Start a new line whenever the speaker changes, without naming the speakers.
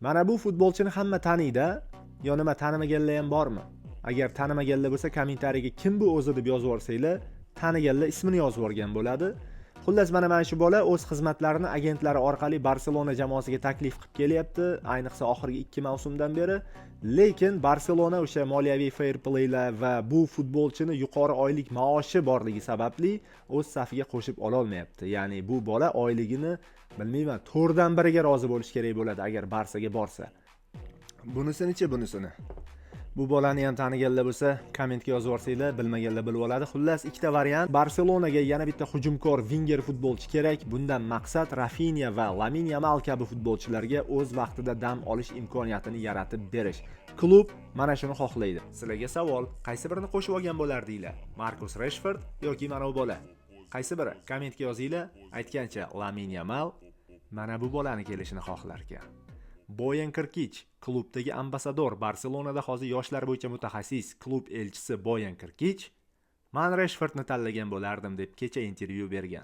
Mana bu futbolchini hamma taniydi, yo nima tanimaganlar ham bormi? Agar tanimaganlar bo'lsa, kommentariyaga kim bu o'zi deb yozib yuborsanglar, taniganlar ismini yozib yuborgan bo'ladi. Xullas mana shu bola o'z xizmatlarini agentlari orqali Barselona jamoasiga taklif qilib kelyapti, ayniqsa oxirgi 2 mavsumdan beri. Lekin Barselona o'sha moliyaviy fair playlar va bu futbolchini yuqori oylik maoshi borligi sababli o'z safiga qo'shib ola olmayapti. Ya'ni bu bola oyligini bilmayman 4 dan 1 ga rozi bo'lish kerak bo'ladi agar Barsaga borsa. Bunisini. Bu bolani ham taniganlar bo'lsa, kommentga yozib yuborsanglar, bilmaganlar bilib oladi. Xullas, ikkita variant. Barselonaga yana bitta hujumkor winger futbolchi kerak. Bundan maqsad Rafinha va Lamine Yamal kabi futbolchilarga o'z vaqtida dam olish imkoniyatini yaratib berish. Klub mana shuni xohlaydi. Sizlarga savol, qaysi birini qo'shib olgan bo'lardinglar? Marcus Rashford yoki mana bu bola? Qaysi biri? Kommentga yozinglar. Aytgancha Lamine Yamal mana bu bolani kelishini xohlar ekan. Boyan Kirkich, klubdagi ambasador. Barselonada hozir yoshlar bo'yicha mutaxassis, klub elchisi Boyan Kirkich, "Men Rashfordni tanlagan bo'lardim" deb kecha intervyu bergan.